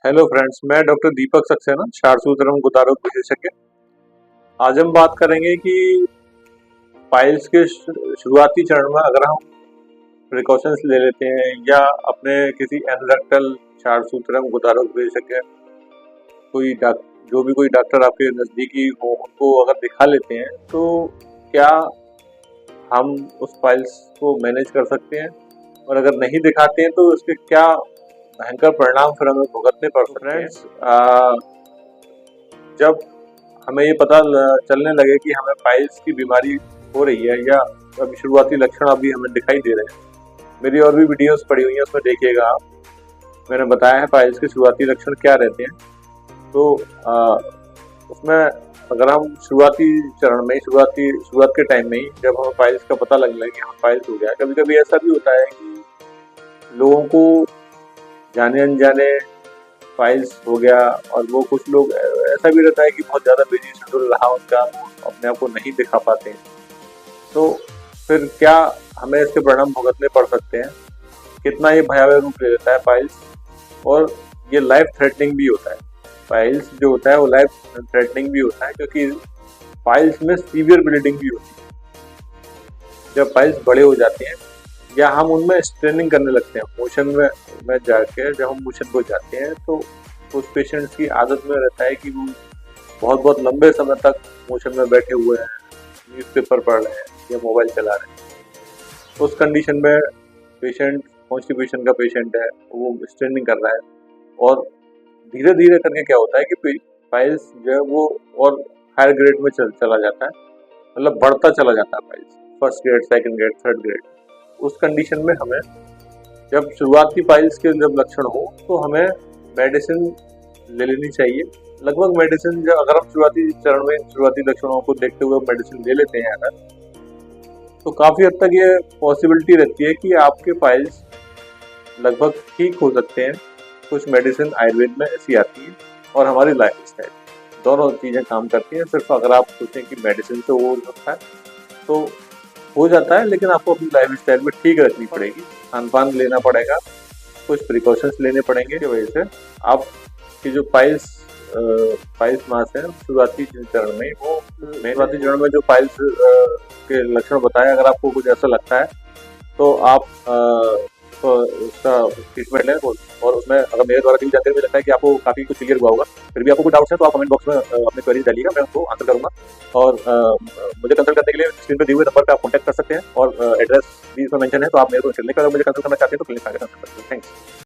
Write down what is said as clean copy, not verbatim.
Hello friends, मैं doctor Deepak Saxena, शारसूत्र एवं गुदारोग विशेषज्ञ। आज हम बात करेंगे कि पाइल्स के शुरुआती चरण में अगर हम प्रिकॉशंस ले लेते हैं या अपने किसी एनरेक्टल शारसूत्र एवं गुदारोग विशेषज्ञ कोई डॉक्टर आपके नज़दीकी हो उनको अगर दिखा लेते हैं तो क्या हम उस पाइल्स को मैनेज कर सकते हैं, और अगर नहीं दिखाते हैं तो उसके क्या भयंकर परिणाम फिर हमें भुगतने पड़ सकते हैं। जब हमें ये पता चलने लगे कि हमें पाइल्स की बीमारी हो रही है या अभी शुरुआती लक्षण अभी हमें दिखाई दे रहे हैं, मेरी और भी वीडियोस पड़ी हुई हैं, उसमें देखिएगा आप। मैंने बताया है पाइल्स के शुरुआती लक्षण क्या रहते हैं। तो उसमें अगर हम शुरुआती चरण में शुरुआत के टाइम में ही जब हमें पाइल्स का पता लगने लगे कि हमें पाइल्स हो गया है, कभी कभी ऐसा भी होता है कि लोगों को जाने अनजाने पाइल्स हो गया, और वो कुछ लोग ऐसा भी रहता है कि बहुत ज़्यादा बिजी शेड्यूल रहा उनका, वो अपने आप को नहीं दिखा पाते हैं। तो फिर क्या हमें इसके परिणाम भुगतने पड़ सकते हैं, कितना ये भयावह रूप ले लेता है पाइल्स, और ये लाइफ थ्रेटनिंग भी होता है। पाइल्स जो होता है वो लाइफ थ्रेटनिंग भी होता है, क्योंकि पाइल्स में सीवियर ब्लीडिंग भी होती है। जब पाइल्स बड़े हो जाते हैं या हम उनमें स्ट्रेनिंग करने लगते हैं, मोशन में जाके जब हम मोशन को जाते हैं तो उस पेशेंट्स की आदत में रहता है कि वो बहुत बहुत लंबे समय तक मोशन में बैठे हुए हैं, न्यूज़पेपर पढ़ रहे हैं या मोबाइल चला रहे हैं। उस कंडीशन में पेशेंट कॉन्स्टिपेशन का पेशेंट है, वो स्ट्रेनिंग कर रहा है, और धीरे धीरे करके क्या होता है कि पाइल्स जो है वो और हायर ग्रेड में चला जाता है, मतलब बढ़ता चला जाता है piles, first grade, second grade, third grade. उस कंडीशन में हमें जब शुरुआती पाइल्स के जब लक्षण हो तो हमें मेडिसिन ले लेनी चाहिए। लगभग मेडिसिन जब अगर हम शुरुआती चरण में शुरुआती लक्षणों को देखते हुए मेडिसिन ले लेते हैं अगर, तो काफ़ी हद तक ये पॉसिबिलिटी रहती है कि आपके पाइल्स लगभग ठीक हो सकते हैं। कुछ मेडिसिन आयुर्वेद में ऐसी आती है और हमारी लाइफ स्टाइल, दोनों चीज़ें काम करती हैं। सिर्फ अगर आप सोचें कि मेडिसिन से वो हो सकता है तो हो जाता है, लेकिन आपको अपनी लाइफ स्टाइल में ठीक रखनी पड़ेगी, खान पान लेना पड़ेगा, कुछ प्रिकॉशंस लेने पड़ेंगे। की वजह से आपकी जो पाइल्स मास है शुरुआती चरण में, वो शुरुआती चरण में जो पाइल्स के लक्षण बताए, अगर आपको कुछ ऐसा लगता है तो आप तो उसका ट्रीटमेंट लें। और उसमें अगर मेरे द्वारा दी जानकारी में लगता है कि आपको काफ़ी कुछ क्लियर हुआ होगा, फिर भी आपको कुछ डाउट्स है तो आप कमेंट बॉक्स में अपने क्वेरीज डालिएगा, मैं उनको आंसर करूंगा। और मुझे कंसल्ट करने के लिए स्क्रीन पर दिए हुए नंबर पर आप कॉन्टैक्ट कर सकते हैं, और एड्रेस भी इसमें मेंशन है, तो आप मेरे को क्लिनिक अगर मुझे कंसल्ट करना चाहते हैं तो क्लिनिक आकर कंसल्ट कर सकते हैं। थैंक्स।